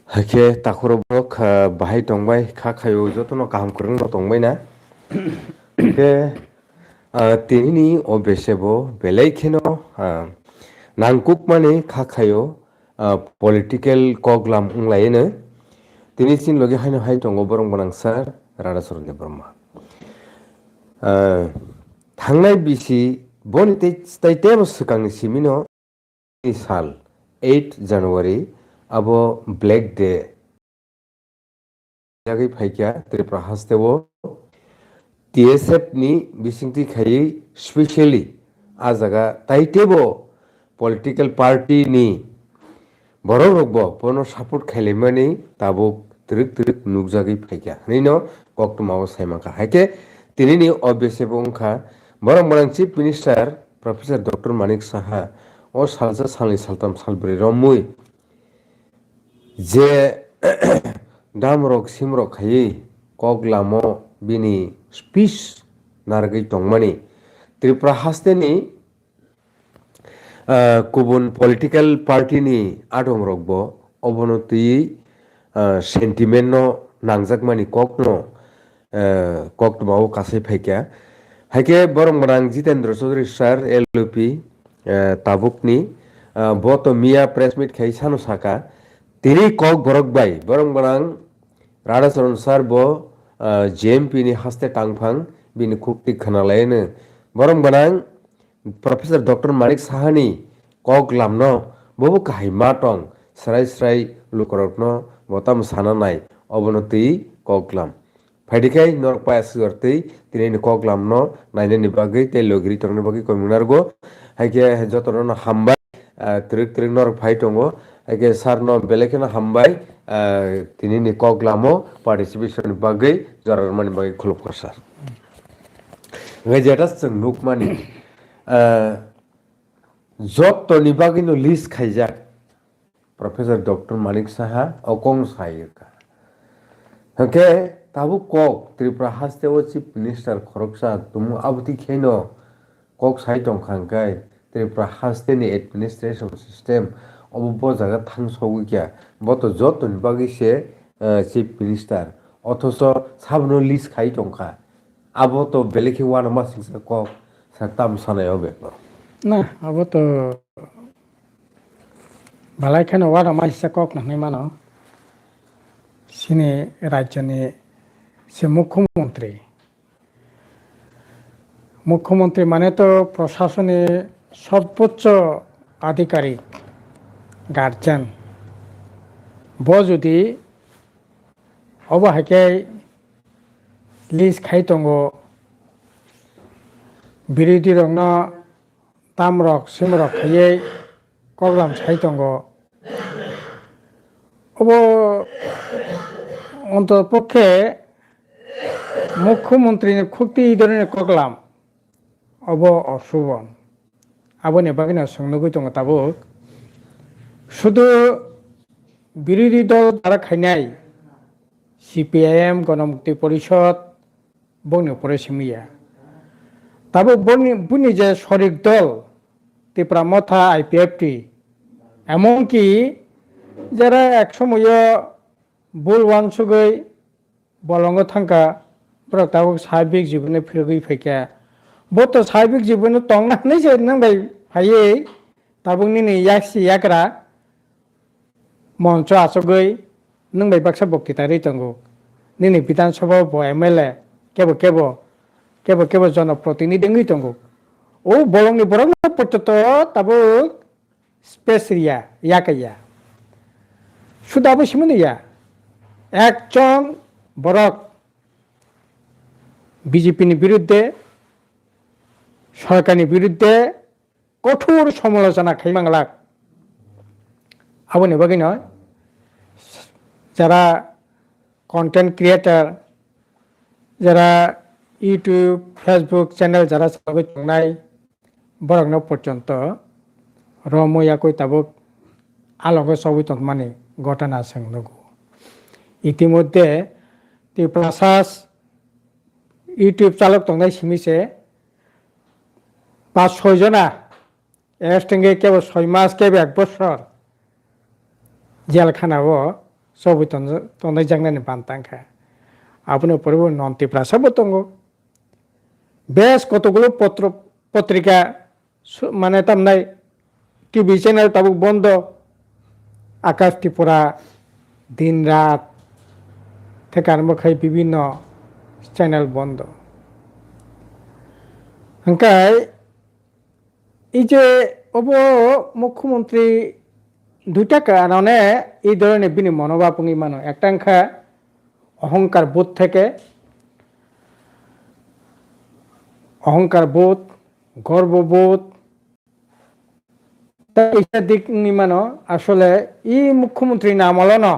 Hake takurobok bahai tongbai kha khayo jotono kaham kurang no tongbai na hake tini obesebo belai kheno nangkuk mani kha khayo political koglam unglai ne tini sin logi haino hai tongo borong bonang sar rada sorong brahma thangnai bisi boni tai tebo swkangni simino sal 8 January abo Black Day jagui phaikya Tripura hasteo TSF ni bisingti khai specially a jaga taitebo political party ni borok rokbo pono support khailaimani tabuk trik nugjagui phaikya nino koktuma saimangkha haike tinini obesebo wngkha borang Chief Minister Professor Dr. Manik Saha o salsa salni saltam salbrui romui je damrok simrok khayui koglamo bini speech nargui tongmani Tripura hasteni kubun political party ni adong rokbo obono tui sentiment no nangjakmani kokno koktomao kasai phaikya haike borong Jitendra Chaudhary sir LLP tabukni boto Mia press meet khai sano saka tini kok borok bai borong Radacharan sir bo JMP ni haste tangphang bini khukti khanalaino borong Professor Dr. Manik Sahani kok lamno bobo kahai matong srai lukorokno botam sananai obono tui kok lam Fadikai norok paya suartui tini kok lamno nainani bagui tei logiri tongni bagui komunargo haike jotono hambai trik norok phai tongo haike sarno belekeno hambai tini kok lamo participation bagui jorarmani bagui khulupkar sar ngai jeta chung nukmani jottoni bagui no list khaijak Professor Dr. Manik Saha okong sayaka haike tabu kok Tripura hasteo Chief Minister khoroksa tumu abuti kheno kok sai tongkhangkai Tripura hasteni administration system obo jaga thangsogu kya boto jotoni bagui se Chief Minister othoso sabno list khai tongkha abo to belekhi wana masingsa kok saktam sanayo be na abo to balai khano wana masingsa kok na nei mano sini rajyani se মুখ্যমন্ত্রী মানে তো প্রশাসনে সর্বোচ্চ আধিকারিক guardian যদি অবহাকে lease খাইতঙ্গ বিরোধী রং তামরক সিমরক খাইয়ে কগলাম সাইতঙ্গ of অন্তপক্ষে মুখ্যমন্ত্রীর খুবই এই ধরনের কগলাম অব অশুভন আবনে বাগিনা সংনগৈ দङ তাবুক শুধু বিরোধী দল দ্বারা খাইনাই CPIM গণমুক্তি পরিষদ বনি পরে সিমিয়া তাবো বুনি যে শরিক দল ত্রিপুরা মথা IPFT এমনকি যারা একসময় বুলওয়াংসুগৈ বলঙ্গ থাঙ্কা প্রতাবক সার্বিক জীবনে ফিরগৈ ফাইকা বত সার্বিক জীবনে তংনাनै যে নাंबाय फायै ताबुंनि नै याक्सि याग्रा মঞ্চ আসগৈ नांबाय बाक्सा बक्तितारि तंगो निनै विधानसभा ब MLA केबो जनप्रतिनिधि ngै तंगो ओ बलंनि बरं पटत ताबो स्पेसरिया याकया सुदाबो सिमनिया একজন বরক বিজেপির বিরুদ্ধে সরকারের বিরুদ্ধে কঠোর সমালোচনা খাইমাংলাক আবনে বাকি নয় যারা কন্টেন্ট ক্রিয়েটর যারা ইউটিউব ফেসবুক চ্যানেল যারা চালাই থাকনাই বরং পর্যন্ত রময়াকই তাবুক আলগ সবই মানে ঘটনা সোंनगौ ইতিমধ্যে ত্রিপুরা ইউটিউব চালক তংনাই সিমিছে 5-6 জনা এর সঙ্গে কেবল 6 মাস কেবল 1 বছর জেলখানাও সবই তন্দাই জাংনানি বান্তাংখা আপনি পরিব নন্তি প্রাসাবো তঙ্গ বেশ কতগুলো পত্রিকা মানে তামনাই টিভি চ্যানেল তাবুক বন্ধ আকাশ ত্রিপুরা দিন রাত থেকে আরম্ভ খাই বিভিন্ন চ্যানেল বন্ধ হাঙ্কাই এই যে মুখ্যমন্ত্রী দুইটা কারণে এই ধরনের বিনি মনোভাবঙ্গি মানো একটা অংখা অহংকার বোধ থেকে অহংকার বোধ গর্ববোধ এইটা দিক মানো আসলে এই মুখ্যমন্ত্রী নাম হলো না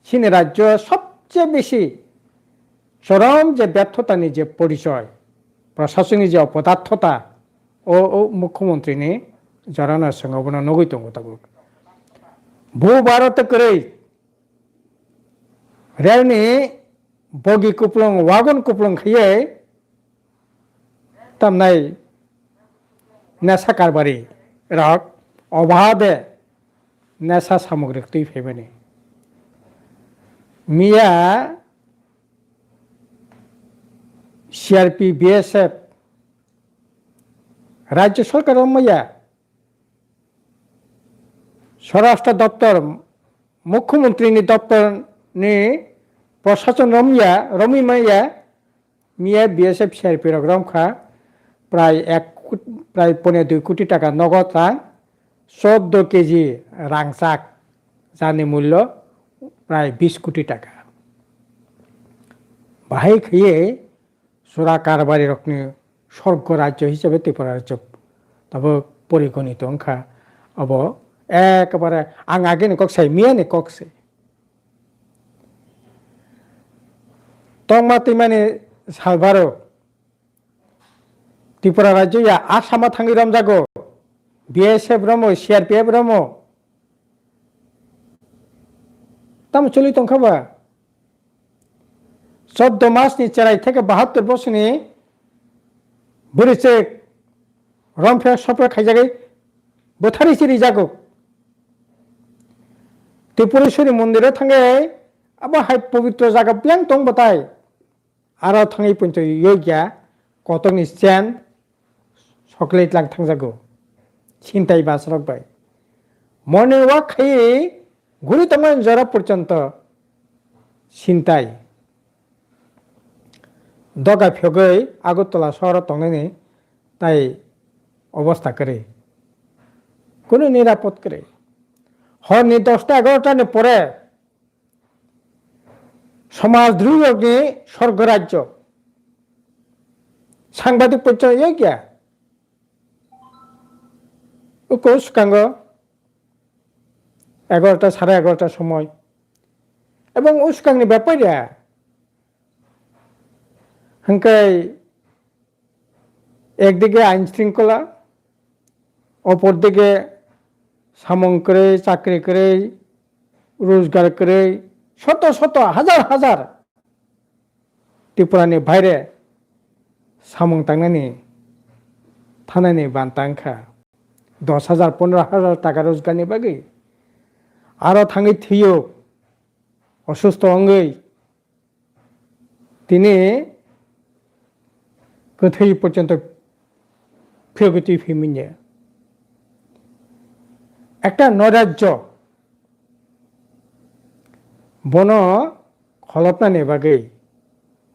চীন রাজ্য সবচেয়ে বেশি চরম যে ব্যর্থতা নিয়ে যে পরিচয় প্রশাসনিক যে অপদার্থতা ও মুখ্যমন্ত্রী নিয়ে জড়ানোর সঙ্গে অবনা নগৈ তঙ্গ তাবুক ভূ ভারত করে রেলনি বগি কুপলং ওয়াগন কুপলং খাইয়ে তামনাই নেশা কারবারি রক অবাধে নেশা সামগ্রী তুই ফেবেনি মিয়া সিআরপি বিএসএফ রাজ্য সরকার মাইয়া স্বরাষ্ট্র দপ্তর মুখ্যমন্ত্রী দপ্তর নি প্রশাসন রমি মাইয়া মিয়া বিএসএফ সিআরপি রমখা প্রায় 2 কোটি টাকা নগদ রাং 14 কেজি রাংচাক যানি মূল্য প্রায় 20 কোটি টাকা বাহাই খেয়ে চোরা কারবারি রকনি স্বর্গ রাজ্য হিসেবে ত্রিপুরা রাজ্য তবে পরিগণিত অংখা অব একেবারে আং আগে ককছে মিয়ানি ককছে তংমা তিমানি সালভারো ত্রিপুরা রাজ্য আসামা থাঙ্গি রমজাগো বিএসএফ রম সিআরপিএফ রম তাম চলি তংখাবা 14 মাসনি চেরাই থেকে 72 বছরনি বরিছে রমফে সফে খাইজাগে বথারি সিরি জাগো ত্রিপুরেশ্বরী মন্দিরে থাঙ্গে আবার হাই পবিত্র জায়গা বিয়াং তং বতাই আর থাঙ্গি পঞ্চ ইয়োগিয়া কতনি চেন সকলে লাং থাংজাগো চিন্তাই বাস রকবাই মর্নিং ওয়াক খাই ঘুরি তঙ্গন জরা পর্যন্ত চিন্তাই দগা ফেগৈ আগরতলা শহর তংনি তাই অবস্থা করে কোনো নিরাপদ করে হরনি 10টা 11টার পরে সমাজদ্রোহী স্বর্গরাজ্য সাংবাদিক পর্যায়ে গিয়া সুকাঙ্গ 11টা 11:30 সময় এবং উস্কাংনি ব্যাপারিয়া হাঙ্কাই একদিকে আইন শৃঙ্খলা অপরদিকে সামং করে চাকরি করে রোজগার করে শত শত হাজার হাজার ত্রিপুরানি বাইরে সামং টাংনানি থানানি বান্তাংখা 10,000 15,000 টাকা রোজগারনি বাকি আরো থাঙ্গি থিও অসুস্থ অঙ্গই তিনি কোথায় পর্যন্ত প্রগতি ফিমিনে একটা নৈরাজ্য বন খলপনা নেবাগৈ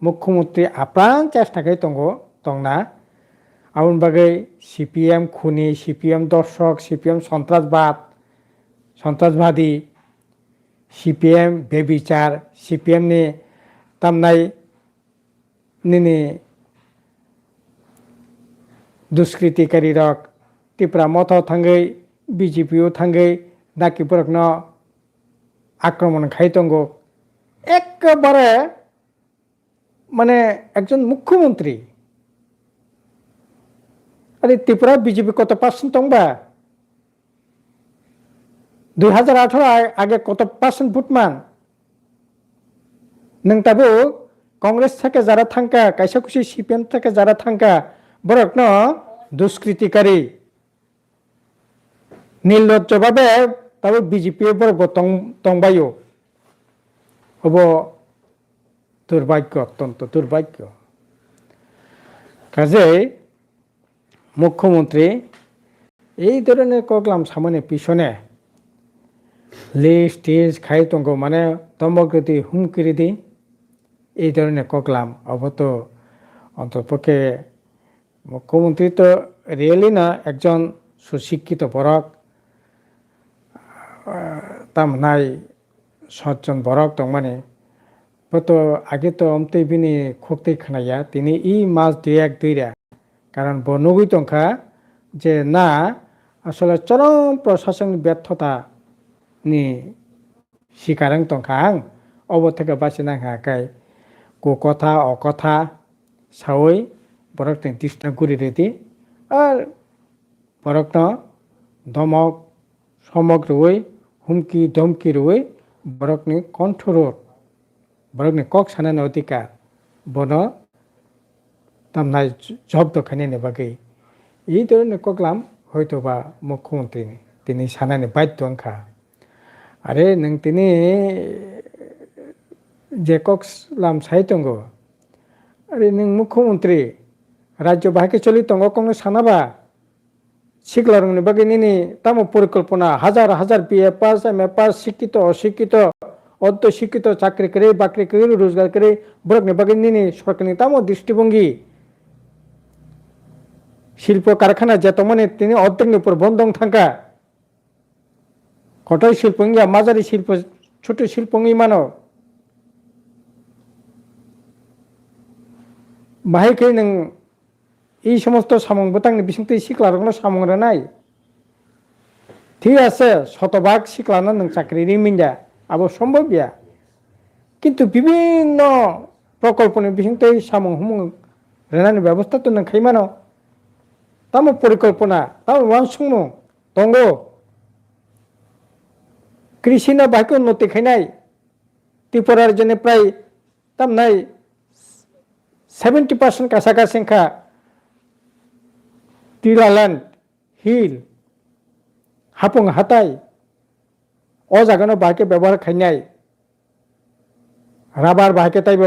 মুখ্যমন্ত্রী আপ্রাণ চেষ্টাকে তংনা আউন বাগৈ সিপিএম খুনি সিপিএম দর্শক সিপিএম সন্ত্রাসবাদী সিপিএম বেবিচার সিপিএম নি তামনাই নিনি দুষ্কৃতিকারী রক ত্রিপুরা মত থাঙ্গৈ বিজেপিও থাঙ্গৈ ডাকিপুরক আক্রমণ খাইতঙ্গ একেবারে মানে একজন মুখ্যমন্ত্রী আরে ত্রিপুরা বিজেপি কত পার্সেন্ট তংবা 2018 আগে কত পার্সেন্ট ভোটমান নংতাবো কংগ্রেস থেকে যারা থাঙ্কা কাইসা খুশি সিপিএম থেকে যারা থাঙ্কা বরক দুষ্কৃতিকারী নির্লজ্জভাবে তবে বিজেপি বরক তংবায়ো হব দুর্ভাগ্য, অত্যন্ত দুর্ভাগ্য। কাজেই মুখ্যমন্ত্রী এই ধরনের প্রোগ্রাম সামনে পিছনে লিস্ট টিস খাই তঙ্গ মানে তম্বকৃতি হুমকিরি দি এই ধরনের প্রোগ্রাম অবত অন্তপক্ষে মুখ্যমন্ত্রী তো রিয়েলি না একজন সুশিক্ষিত বরক তামনাই সজ্জন বরক দं মানে তো আগে তো অমতে বিনি খুঁকতে খানাইয়া তিনি ই মাস দুই এক দুইরা কারণ বনগুই তংখা যে না আসলে চরম প্রশাসনিক ব্যর্থতা নি শিকারাং তংখা আং অব থেকে বাঁচিনা হাকাই কো কথা অকথা সাওই বরক তেं তিস্তা গুরি রেদি আর বরক ধমক সমক রুই হুমকি ধমকি রুই বরকনি কণ্ঠরোধ বরকনি কক সানানো অধিকার বন তামনাই জব্দ খাইনানি বাকি এই ধরনের প্রোগ্রাম হয়তো বা মুখ্যমন্ত্রী তিনি সানানি বাধ্য আংখা আরে নों তিনি যে কক্সলাম সাইতঙ্গ আরে नों মুখ্যমন্ত্রী রাজ্য বাহাকে চলি তঙ্গ কংগ্রেস সানাবা শিখলারংনি বাকি নিনি তামো পরিকল্পনা হাজার হাজার BA pass M A pass শিক্ষিত অশিক্ষিত অর্ধ শিক্ষিত চাকরি করে বাকরি করে রোজগার করে বরকনি বাকি নিনি সরকারনি তামো দৃষ্টিভঙ্গি শিল্প কারখানা যেত মানে তিনি অর্ধেকনি উপর বন্ধং থাকা কটাই শিল্প মাঝারি শিল্প ছোট শিল্প মানো বাহাইকে नों এই সমস্ত সামং বতাংনি বিসংতে শিখলারংনো সামংরা নাই ঠিক আছে শতভাগ শিখলানো नों চাকরি রিমিন্দা আবো সম্ভব গিয়া কিন্তু বিভিন্ন প্রকল্পনি বিসংতে সামং হুমং রেনানি ব্যবস্থা তো नों খাইমানো তামো পরিকল্পনা তামো ওয়ানসুংনো দঙ্গ কৃষি না বাকি উন্নতি খাইনাই ত্রিপুরার জন্য প্রায় তামনাই 70% কাছাকাছি টিলাল্যান্ড হিল হাপুং হাতাই অ জাগানো বাকে ব্যবহার খাইনাই রাবার বাকে তাইব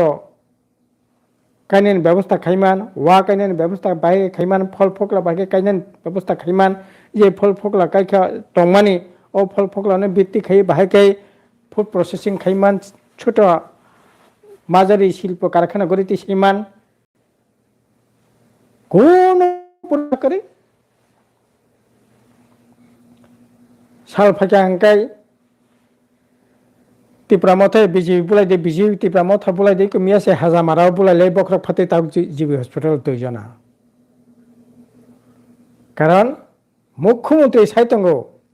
কাইনেন ব্যবস্থা খাইমান ওয়া কাইনেন ব্যবস্থা বাকে খাইমান ফল ফকলা বাকে কাইনেন ব্যবস্থা খাইমান যে ফল ফকলা কাইখা টংমানি ও ফল ফকলানো ভিত্তি খাই বাহাইকাই ফুড প্রসেসিং খাইমান ছোট মাঝারি শিল্প কারখানা গড়িতে সেইমান কোন করে সাল ফাঁকা হাঙ্কাই ত্রিপুরা মথায় বিজেপি বুলাই দিয়ে বিজেপি ত্রিপুরা মথা বুলাই দিয়ে কমিয়াছে হাজামারাও বুলাইলে বকরক ফাতে তাও জিবি হসপিটাল দুইজনা কারণ মুখ্যমন্ত্রী সাইতঙ্গ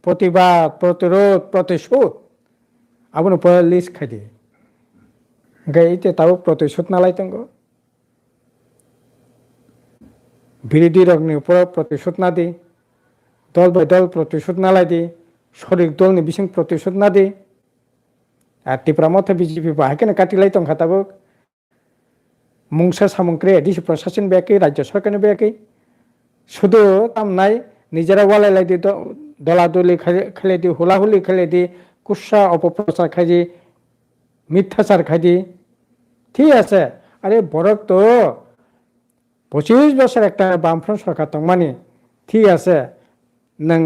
প্রতিবাদ প্রতিরোধ প্রতিশোধ আবুন লিস্ট খাই দিয়ে গাইতে তাও প্রতিশোধ নালাইতঙ্গ বিরোধী রগ্নি উপর প্রতিশোধ না দি দল বাই দল প্রতিশোধ নালাই দি শরিক দলনি বিসিং প্রতিশোধ না দি আর ত্রিপুরা মধ্যে বিজেপি বাহাকে কাটিলাই তং খাতাবো মুংসা সামগ্রী ডিসি প্রশাসন বেয়াকে রাজ্য সরকারের বেয়াকে শুধু তাম নাই নিজেরা ওয়ালাই দি দলাদলি খেলে দি হুলাহুলি খেলে দি কুৎসা অপপ্রচার খাই দি মিথ্যাচার খাই দি ঠিক আছে আরে বরক তো 25 বছর একটা বামফ্রন্ট সরকার তং মানে ঠিক আছে নং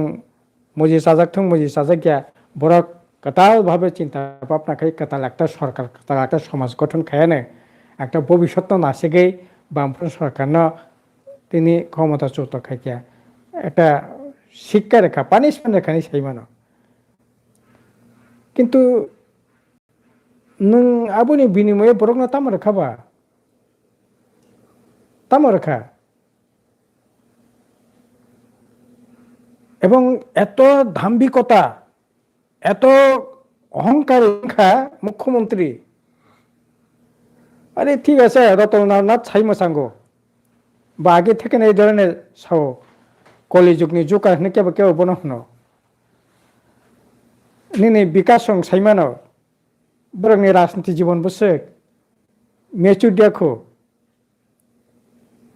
মুজি সাজাক থং মুজি সাজাক গিয়া বরক কাতাল ভাবে চিন্তা ভাবনা খাই কাতাল একটা সরকার কাতাল একটা সমাজ গঠন খায়ানে একটা ভবিষ্যৎ নাসে গেই বামফ্রন্ট সরকার না তিনি ক্ষমতা চৌত খাইয়া একটা শিক্ষা রেখা পানিশমেন্ট রেখা নিয়ে সেই মানো কিন্তু নং আবুনি বিনিময়ে বরক না তাম রেখাবা তাম রেখা এবং এত দাম্ভিকতা এত অহংকার মুখ্যমন্ত্রী আরে ঠিক আছে রতনাথ ছাই মশাঙ্গ বা আগে থেকে এই ধরনের সাও কলিযুগনি যুগ আর কেউ কেউ বনহন নিনে বিকাশ সং সাইমানো বরংনি রাজনীতি জীবন বসে মেচুর দেখো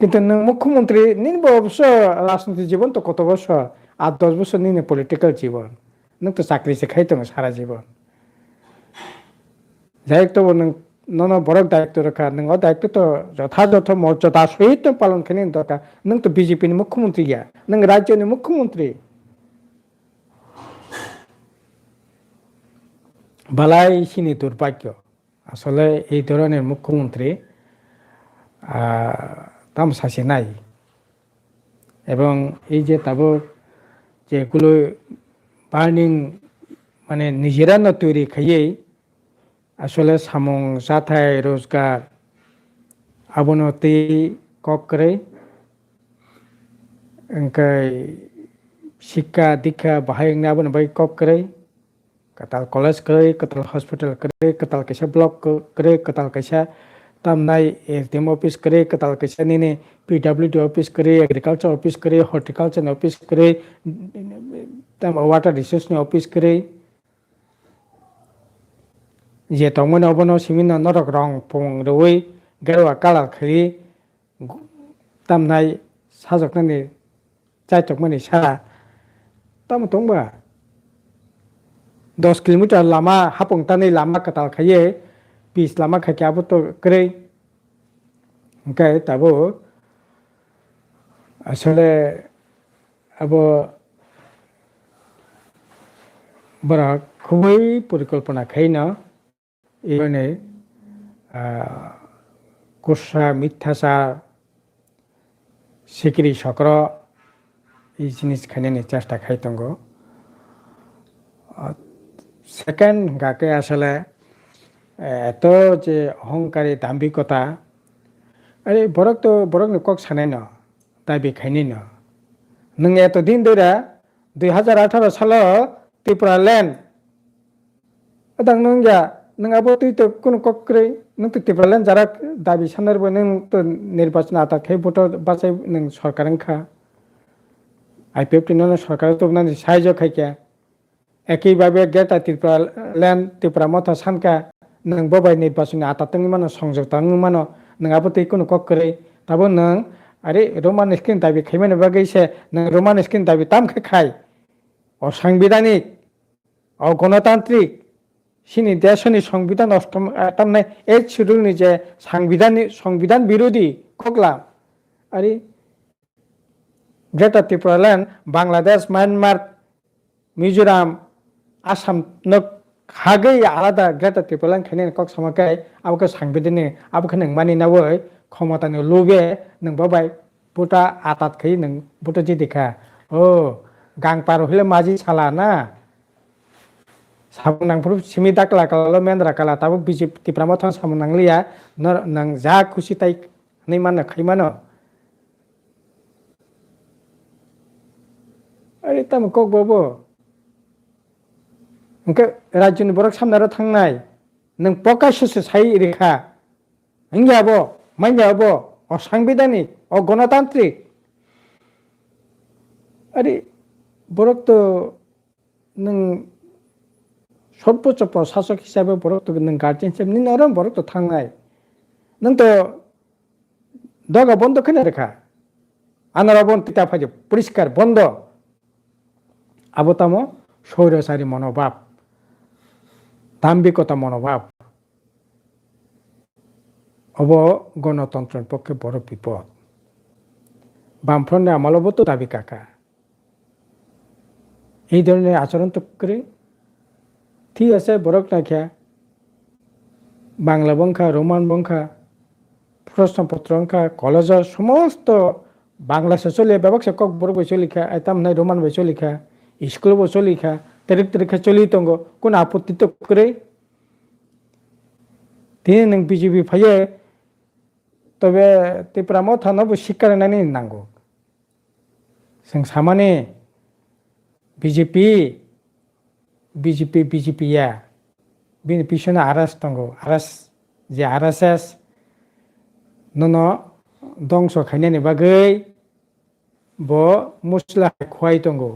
কিন্তু মুখ্যমন্ত্রী নিন অবশ্য রাজনীতি জীবন তো কত বছর 8-10 বছর নিনে পলিটিক্যাল জীবন নং তো চাকরি সে খাইতো সারা জীবন দায়িত্ব নন বড় দায়িত্ব রাখা নং দায়িত্ব তো যথাযথ মর্যাদা সহিত পালন খানি দরকার নং তো বিজেপি মুখ্যমন্ত্রী গিয়া নং রাজ্যনি মুখ্যমন্ত্রী বালাই সিনি দুর্ভাগ্য আসলে এই ধরনের মুখ্যমন্ত্রী তাম সাসে নাই এবং এই যে তাবর যেগুলো বার্নিং মানে নিজেরা না তৈরি খাইয়েই আসলে সামং জাথাই রোজগার আবনতি কক করে ओंखाय शिक्षा दीक्षा बाहायना आबन बाय কক करे कताल कॉलेज करे कताल हॉस्पिटल करे कताल कैसा ब्लॉक करे कताल कैसा तामनाय एसडीएम ऑफिस करे कताल कैसा ने पीडब्ल्यूडी ऑफिस करे एग्रीकल्चर ऑफिस करे हॉर्टिकल्चर ऑफिस करे ताम वाटर रिसोर्स ऑफिस करे जे तमन अबन सिमिन नरक रंग पोंग रवै गेरवा कालार खरि तामनाय साजकनानि चाइटक माने सा ताम तंबा 10 किलोमीटर लामा हापंतानै लामा कताल खाये 20 लामा खायखाबो तो ग्रै ओंखाय ताबो আসলে আবো বড় খুবই পরিকল্পনা খাইনা এখানে কুসা মিথ্যাচার সিকিরি সকর এই জিনিস খাইনি চেষ্টা খাইতঙ্গ সেকেন্ড গাকে আসলে এত যে অহংকারী দাম্ভিকতা আরে বরক তো বরক কক সানাই না দাবি খাইনি না নং এতদিন ধরে 2018 সালে ত্রিপুরা ল্যান্ড আদাং নং যা নং আবো তুই তো কোন কক্রে নং তো ত্রিপুরা ল্যান্ড যারা দাবি সানার বই নং তো নির্বাচন আতা খাই ভোট বাঁচাই নং সরকার খা আইপিএফটি নন সরকার তো না সাহায্য খাইকা একইভাবে গেটা ত্রিপুরা ল্যান্ড ত্রিপুরা মথা সানকা নং ববাই নির্বাচন আতাতং মানো সংযোগ তাং মানো নং আবো তুই কোন কক্রে তাবো নং আরে রোমান স্ক্রিন দাবি খাইমানে বাগैसे নং রোমান স্ক্রিন দাবি তাম খাই অসাংবিধানিক অগণতান্ত্রিক সিনি দেশনি সংবিধান অষ্টম তামনাই এই শিডিউলনি যে সংবিধান বিরোধী খগলাম আরে greater Tripura land Bangladesh Myanmar Mizoram Assam নক হাগৈ আলাদা গ্রেটার ত্রিপুরা ল্যান্ড খাইনে কক সমাকাই আবকে সাংবিধানিক আবকে নং মানি নাওই ক্ষমতানি লুবে নং বাবাই বুটা আতাত খাই নং বুটা জিদিখা ও গাং পার হইলে মাঝি সালা না সামং নাংফोर सिमि दाकला काला मेन्द्रा काला ताबो बिजे ত্রিপুরা মথা सामं नांलिया नं जा खुशी ताई नै मान खाइमानो আরে তাম কক ববো ओंके राज्यनि बरक सामनारा थांनाय नों प्रकाशसो साइ रेखा हिंगाबो माइयाबो অসাংবিধানিক অগণতান্ত্রিক আরে বরক তো নং সর্বোচ্চ প্রশাসক হিসাবে বরক তো নং গার্জিয়ান হিসাবে নি নরম বরক তো থাংনাই নং তো দগা বন্ধ খানে রেখা আনারবন তিতা ফাজে পরিষ্কার বন্ধ আবতামো স্বৈরাচারী মনোভাব দাম্ভিকতা মনোভাব অব গণতন্ত্রের পক্ষে বড় বিপদ বামফ্রন্টে আমলবো তো দাবি কাকা এই ধরনের আচরণ তো করে ঠিক আছে বরক রাখিয়া বাংলা বংখা রোমান বংখা প্রশ্নপত্র অঙ্কা কলেজের সমস্ত বাংলা সে চলিয়া ব্যবসা কক বড় বই চলিখা আইতাম নাই রোমান বই চলিখা স্কুল বই চলিখা তারিখ তারিখা চলি তঙ্গ কোন আপত্তি তো করে তিনি নং বিজেপি ফাইয়ে তবে ত্রিপুরা মথা নব শিক্ষা নানি নাंगौ जों सामाने बिजेपिया बिनि पिछने आरएस दंगौ आरएस जे आरएसएस ननो दंस खायनायनि बागै बो मुस्ला खवाय दंगौ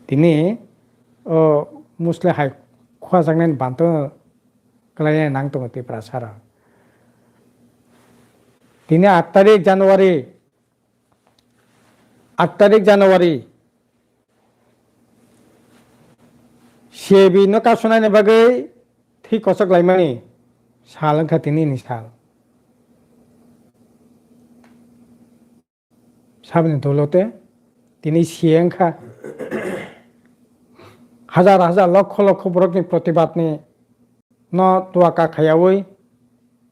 दिनै मुस्ला खवा जांनायनि बान्थ गलायनाय नां दङ त्रिपुरा सारा दिनै 8 तारिख জানুয়ারি সিএবি নকা শোনায়নি বাগै थी कसक लाइमानी साल अंखा तिनी साल साबने दौलते तिनी सियंखा हजार हजार लक्ष लक्ष बरकनि प्रतिबादनि न तुआका खायावै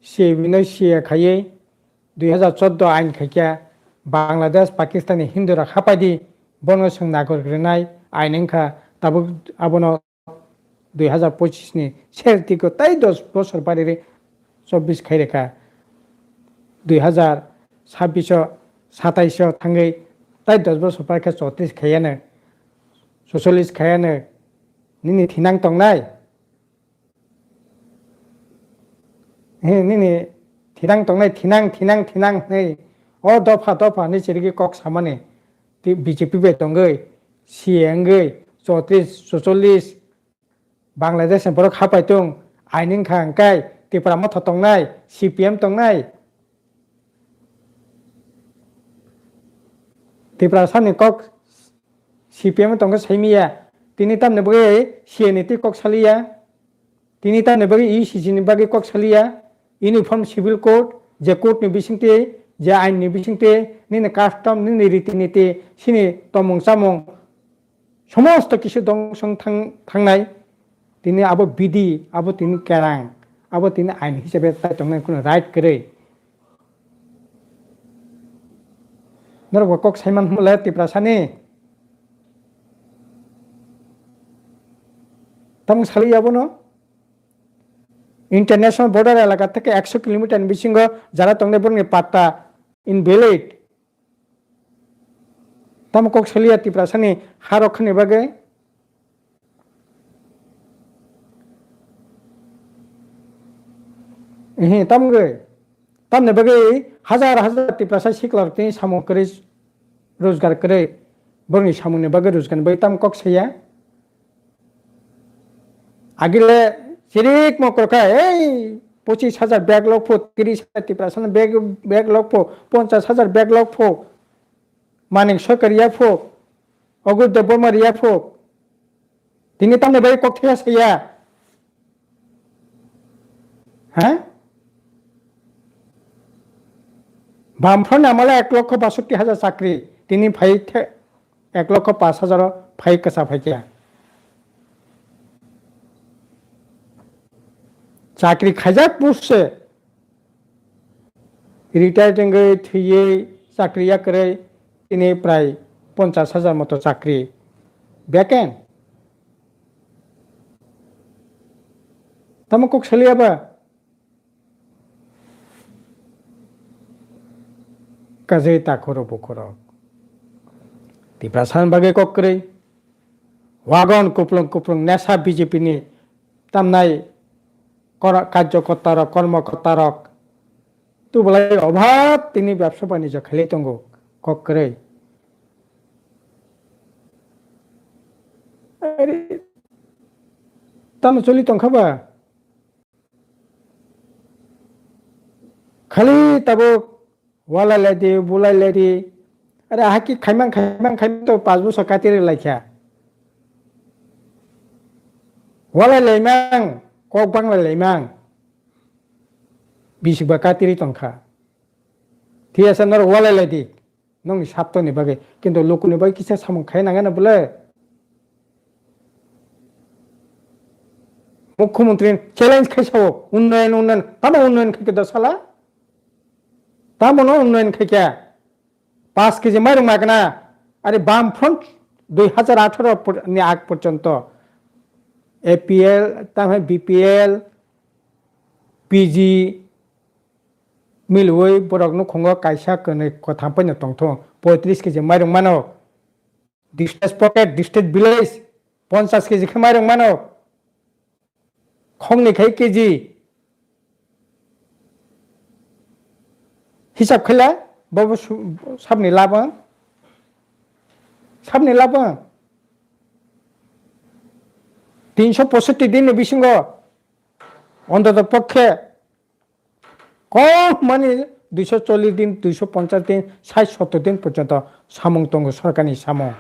सिबिनो सिए खायै 2014 आइन खायखा बांलादेश पाकिस्तानी हिंदुरा खापायदि बनो सों नागरिनाय आइन अंखा दाबो आबनो 2025 नि सेरतिको ताई 10 बছর बारे 24 खायरेखा 2026 27 थांगै ताई 10 बছর बारे 34 खायानो 46 खायानो निनि थिनां तंनाय निनि थिनां तंनाय थिनां नै अ दफा दफा नि चिरगि कक सामाने बीजेपी बे तंगै सिएंगै 34 46 बांलादेश बर खापायtung आइनिं खांकाय त्रिपुरा मथ तंनाय सीपीएम तंनाय त्रिपुरा सानि कक सीपीएम तंग सैमिया तिनी तामने बगे सीएनटी कक सालिया तिनी तामने बगे ईसीसी नि बगे कक सालिया यूनिफॉर्म सिविल कोड जे कोड नि बिसिंगते जे आइन नि बिसिंगते निने कास्टम निने रीतिनीति सिनि तमंग सामंग समस्त किछु दंसं थांनाय तिनी आबो बिधि आबो तिनी केरां आबो तिनी आइन हिसाबै ताइतंनाय कुनो राइट करे नरक कक साइमान हमला त्रिपुरा सानि तम सालियाबो न इंटरनेशनल बॉर्डर एलाका থেকে 100 কিলোমিটার বিসিঙ্গ যারা তংনে বরনি পাত্তা ইনভ্যালিড तम कक सालिया त्रिपुरा सानि हारखनि बागे तमने बगे हजार हजार त्रिपुरा सा सिकलर तिनी सामो करे रोजगार करे बरनि सामुने बगे रोजगार बे तम कक साया आगिले सिरिक मकरका 25,000 बैग लक्ष्य 30,000 त्रिपुरा सानि बैग लक्ष्य 50,000 बैग लक्ष्य मानिक सरकारिया फो अगुद बर्मारिया फो तिनी तमने बगे कक थेया साया हाँ बामफ्रन आमाला 1,62,000 चाकरी तिनी फाइ 1,05,000 फाइ कसा फाइकिया चाकरी खाजाक पुससे रिटायरिंग थैयै चाकरिया करे तिनी प्राय 50,000 मतो चाकरी बेकेन तमको सलियाबा काजे ताखरो बखरो त्रिपुरा सान बागे कक्रे वागन कुप्लुं नेशा बीजेपी नि तामनाय कार्यकर्ता कर्मकर्ता तो बोले अभाव तिनी व्यवसा बाणिज्य खाली तंगो कक्रे तम चली तंखाबा खाली तबो वाला लेदी बुला लेदी अरे हाकी खाइमां तो 5 बছর कातिर लाइखा वाला लेमां कक बांला लेमां बिसिबा कातिर तंखा थियासा नर वाला लेदी नंग साप्तनि बागे किन्तु लोकनि बागे किसा सामं खायनांगाना बोले मुख्यमंत्री चैलेंज खाइसाव उन्नयन तामा उन्नयन खाइके दसाला तामनो उन्नयन खाइका 5 केजी माइरं मागना अरे बामफ्रंट 2018 नि आग पर्यंत एपीएल तामे बीपीएल पीजी मिलवै बरकनो खंग कायसा कने कथापैनो तंथो 35 केजी माइरं मानो distance pocket distance village 50 KG माइरं मानो खंनि खाइ केजी हिसाब खैला बाबू साबनि लाबो 365 दिन बिसिंग अंतत पक्षे कम माने 240 दिन 250 दिन 60-70 दिन पर्यंत सामं तंग सरकारनि सामं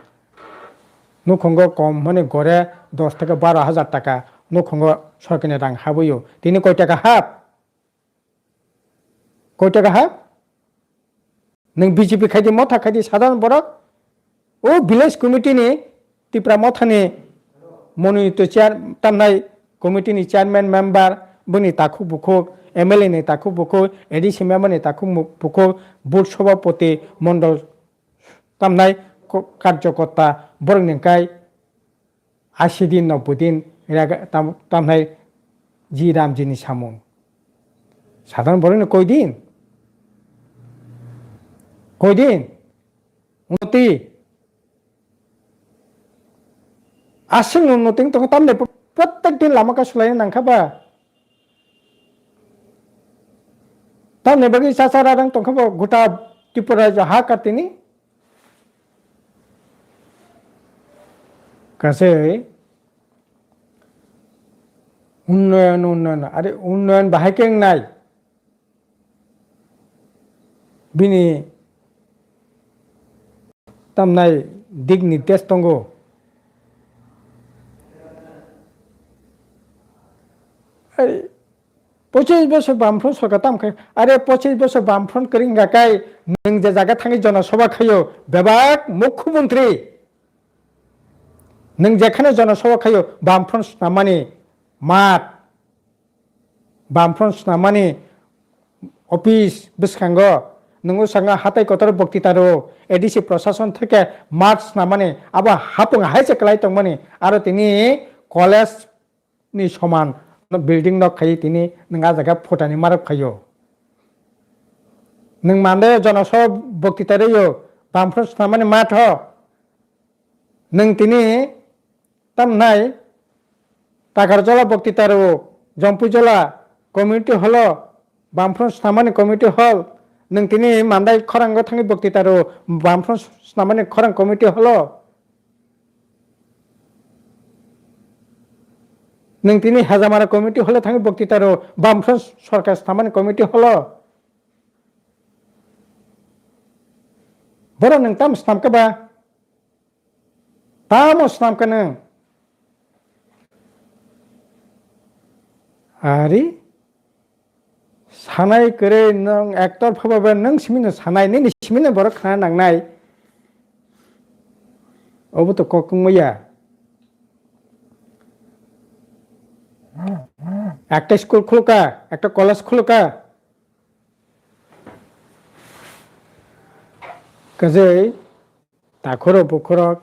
नुखंग कम माने गरे 10 থেকে 12,000 টাকা নখঙ্গ সরকারের রাং হাবইও তিনি কয় টাকা হাব नों बिजेपि खायदि मथा खायदि साधारण बरक ओ विलेज कमिटिनि तिप्रा मथानि मनोनीत चेयार तामनाय कमिटिनि चेयारमैन मेम्बार बनि ताखु बुखो एमएलए नि ताखु बुखो एडिसि मेम्बारनि ताखु बुखो बुथ सभापति मंडल तामनाय कार्यकर्ता बरंनिकाय 80 दिन 90 दिन तामनाय जी रामजीनि सामुं साधारण बरंनि কয়দিন উন্নতি আসেন উন্নতি তখন তামনে প্রত্যেক দিন লামাকা সোলাইनो नांखाबा तामने बागै सासारा रां तंखाबा गोटा त्रिपुरा हा काटिनि गासै उन्नयन आरे उन्नयन बाहायकें नाय बिनि तामनाय दिग निर्देश दंगो अरे 25 বছর বামফ্রন্ট সরকার তামখাय আরে 25 বছর বামফ্রন্ট করিঙ্গাকাय नों जे जागा थाङै जनसभा खायो बेबाक मुख्यमंत्री नों जेखाने जनसभा खायो बामफ्रन्ट नामानि मात बामफ्रन्ट नामानि अफिस बिसखांगो नोंगो सांगा हाथाय कतर बक्तितारो एडिसि प्रशासन থেকে मार्च नामानि आबा हापुं हायसे क्लाय तंमानि आरो तिनि कलेज नि समान बिल्डिंग न खाय तिनि नोंगा जागा फटानि मारक खायो नों माने जनसभा बक्तितारो बामफ्रन्ट नामानि मात हो नों तिनि तामनाय टाकारजला बक्तितारो जम्पुजला कमिउनिटि हल बामफ्रन्ट नामानि कमिउनिटि हल नों तिनि मान्दाय खरांग थाङै बक्तितारो बामफ्रन्ट नामानि खरां कमिउनिटि हल नों तिनि हाजामारा कमिउनिटि हल थाङै बक्तितारो बामफ्रन्ट सरकार नामानि कमिउनिटि हल बर' नों ताम स्नामकबा ताम स्नामका नों आरि सानाय करे नों एक्टर फबाबा नों सिमिनो सानाय नि सिमिनो बर' खाना नांनाय अबो तो ककमैया একটা স্কুল খুলকা একটা কলেজ খুলকা কাজেই তাখর বুখরক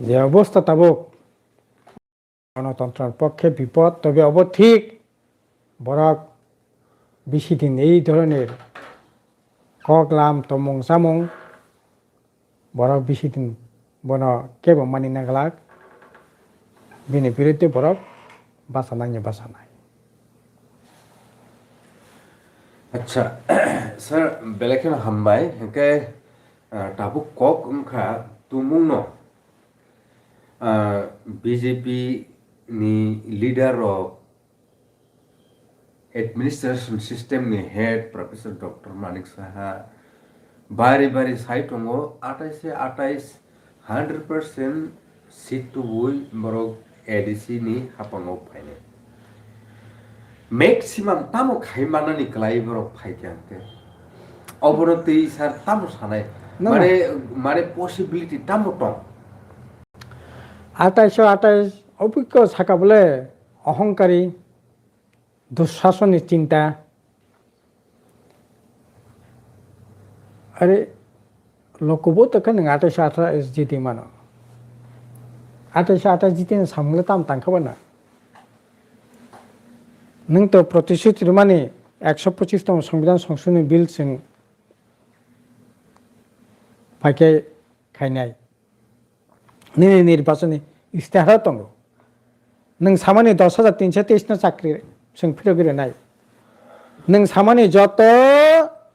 যে অবস্থা তাবক গণতন্ত্রের পক্ষে বিপদ তবে অব ঠিক বরক বেশি দিন এই ধরনের কগলাম তমং সামং বরক বেশি দিন বন কেবল মানি নাগলাক बिनि बिरुद्धে बरक बासा नांनि बासा नाय अच्छा सर बेलेखन हामबाय हेके ताबु कक उमखा तुमुंग न बीजेपी नि लीडर ऑफ एडमिनिस्ट्रेशन सिस्टम नि head professor doctor Manik Saha बारी बारी साइट दंगो 28 से 28 100% सीट तो वही बरक एडिसी नि हापांगो फाइने मैक्सिमम तामो खाइमाना निकलाई बरक फाइक्यानते अबरते सर तामो सानाय माने पसिबिलिटी तामो दं 28 अभिज्ञ साका बोले अहंकारी दुःशासननि चिंता अरे लोकबो तो कन 28 जीती मानो 28 जीती सामले ताम तांखाबना नों तो प्रतिश्रुति माने 125 तम संविधान संशोधन बिल जों फाइके खायनाय नि निर्वाचन इस्ताहार दङ नों सामानि 10,323 न चाकरि जों फिरगिरनाय नों सामानि जत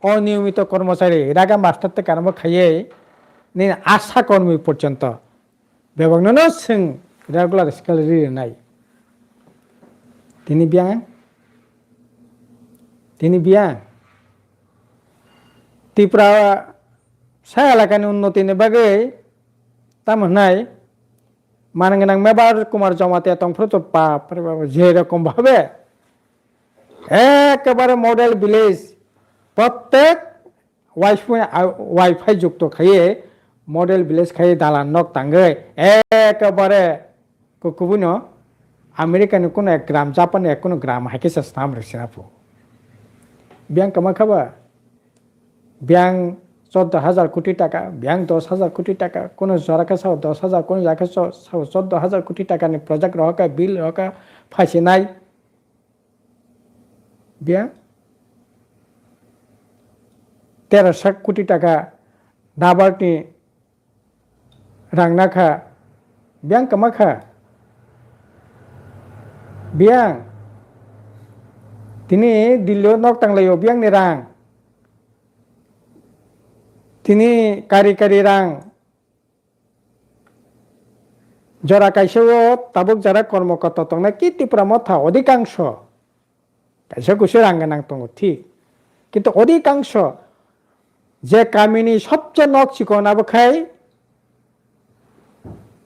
अनियमित कर्मचारी रागा मास्टार काराम खायै नि आशा कर्मी पर्यंत बेबागनो जों रेगुलार स्केलारि नाय তিনি বিয়াং त्रिपुरा सा एलाकानि उन्नतिनि बागै तामहनाय মানগনাং মেবার কুমার জমাতে তংফ্রত বাপরে বাবা যেরকম ভাবে একেবারে মডেল ভিলেজ প্রত্যেক ওয়াইফাই যুক্ত খাইয়ে মডেল ভিলেজ খাইয়ে দালান নক তাঙ্গে একেবারে কুকুবুনো আমেরিকানি কোনো এক গ্রাম জাপানি কোনো গ্রাম হাইকে সাস্তাম রেসিনাপু ব্যাংক কামা খাবা ব্যাংক 14,000 কোটি টাকা ব্যাংক 10,000 কোটি টাকা কোনো জরাকা সাও 10,000 কোনো জায়গা সাও 14,000 কোটি টাকা নি প্রজেক্ট রহকা বিল রহকা ফাইসে নাই ব্যাংক 13,000 কোটি টাকা নাবার্ডনি রাংনাখা ব্যাংক কামাখা ব্যাংক তিনি দিল্লিও নক তাংলাयो ব্যাংকনি রাং তিনি কারি কারি রাং জরা কাইसेও তাবুক যারা কর্মকর্তা তংনা কি ত্রিপুরা মথা অধিকাংশ কাইসে কুসে রাঙ্গানাং তঙ্গ ঠিক কিন্তু অধিকাংশ যে কামিনী সবচেয়ে নক চিকন আবখাই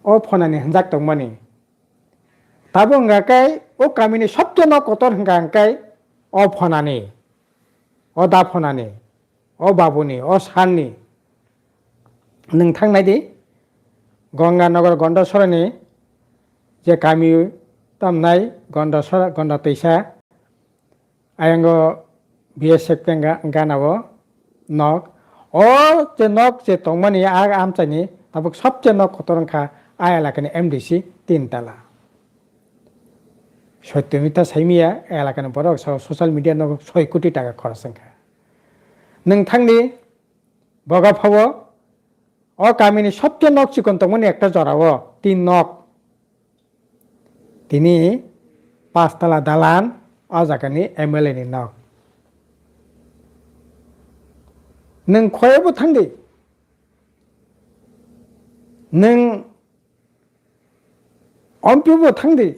ও ফনানি হানজাক তংমানি তাবো ngakai ও কামিনী সবচেয়ে নক কতর হাঙ্গাই ও ফনানি ও দা ফনানি ও বাবুনি ও সাননি नोंथांनायदि गंगानगर गंडसरनि जे गामि तामनाय गंडा तैसा आयंगो बीएसएफ गानावो नक ओ जे नक जे तंगमानि आमचानि ताबुक सबसे नक खतरंखा आयालाकानि एमडीसी 3 ताला सत्यमिता साइमिया आयालाकानि बरक सोशल मिडिया नक 6 कोटी टाका खरचंखा नोंथांनि बगाफावो ও কামিনী সবচেয়ে নক চিকন তমনি একটা জড়াও 3 নক তিনি 5 তলা দালান ও জায়গানি এমএলএ নি নক নং খয়েবো থাंदि नों अम्पिबो थांदि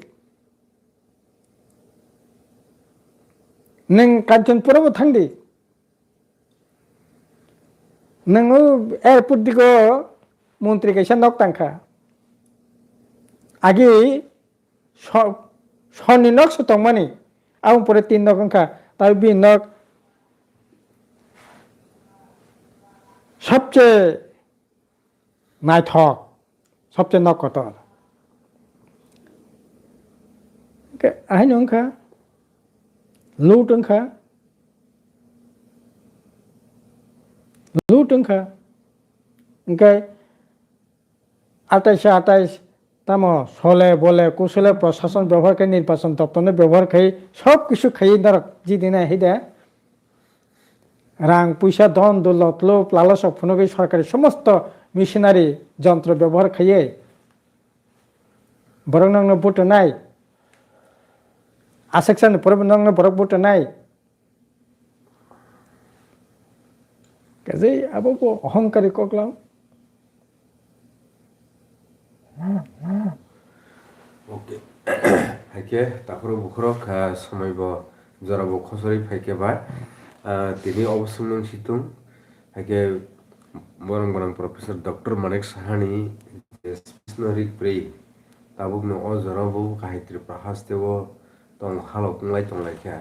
नों काঞ্চনपुरबो थांदि नोङो एयारपोर्ट दिगो मन्त्रि कैसा नक तांखा आगे सनि नक सतंगमानि आं परे 3 नक अंखा तार बि नक सबचेয়ে नायथक सबचेয়ে नक कतर आहाय नंखा लुट अंखा लुटंखा ओंखाय 28 तामो सले बोले कुशले प्रशासन व्यवहार के निर्वाचन दप्तर व्यवहार खाई सब किछु खाई दरक जी दिन हिदे रां पैसा धन दौलत लोभ लालसा फुनगै सरकारी समस्त मिशनारि যন্ত্র ব্যবহার খাইয়ে বরং নং ভোট নাই আसेक्सन পরে নং বরক ভোট নাই কাজে আবো অহংকারী ককলাম ओके हाइके ताखरो बुखरक समयबो जराबो खसरि फाइके बा तिनि अवसुमन सितुं हाइके बरं प्रोफेसर डॉक्टर मानिक साहानि स्पेशनरी प्रे ताबुकनो अ जराबो काहित्रि प्रहास्तेबो तं हालकंलाय तंलायखा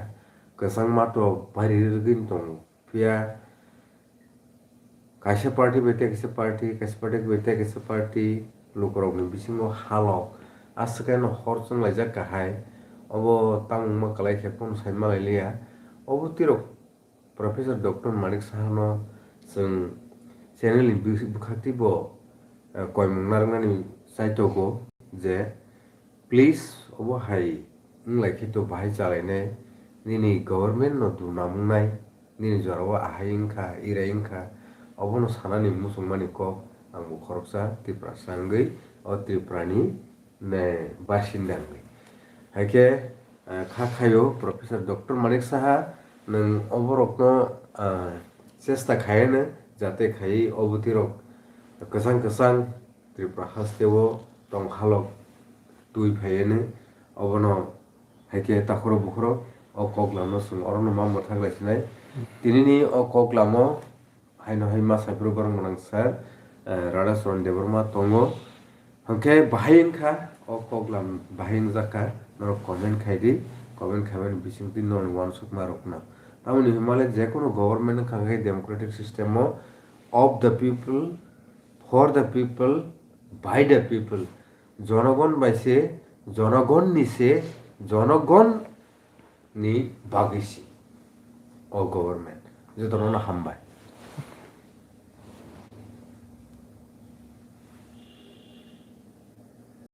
कसं मातो भारि रगिन तं फिया kaisa party bete kaisa party bete kaisa party lukorokni bisingo halok asakeno horchong laijak kahai obo tangma kalai khepon saima lailia obo tirok professor dr manik sahano जों channel ni bukhati bo koimung narnani saitogo je please obo hai nglai khito bahai chalaine nini government no du namungnai nini jarawa ahayingkha iraingkha अबनो सानानि मुसलमानि को आंबो खरकसा त्रिपुरा सांगै अ त्रिपुरानि ने बासिन्दांगै हाइके खाखायो professor doctor Manik Saha नों अबरकनो चेष्टा खायनो जाते खाई अबतिरक कसां त्रिपुरा हास्तेवो तं हालक तुइ फायनो अबनो हाइके ताखरो बुखरो अ कगलामनो सुं अरनो माम थागलायसिनाय तिनिनि अ कगलामो हाइनो हाइ मासाइफोर बरं सर राधा चरण Debbarma tongo hangke bahing kha o koglam bahing jaka nor comment khaidi comment khaben bisingti non one suk marokna tamoni himale je kono government khangai democratic system of the people for the people by the people জনগণ বাইছে জনগণ নিছে জনগণ ni bagisi o government je ধরনের হামবাই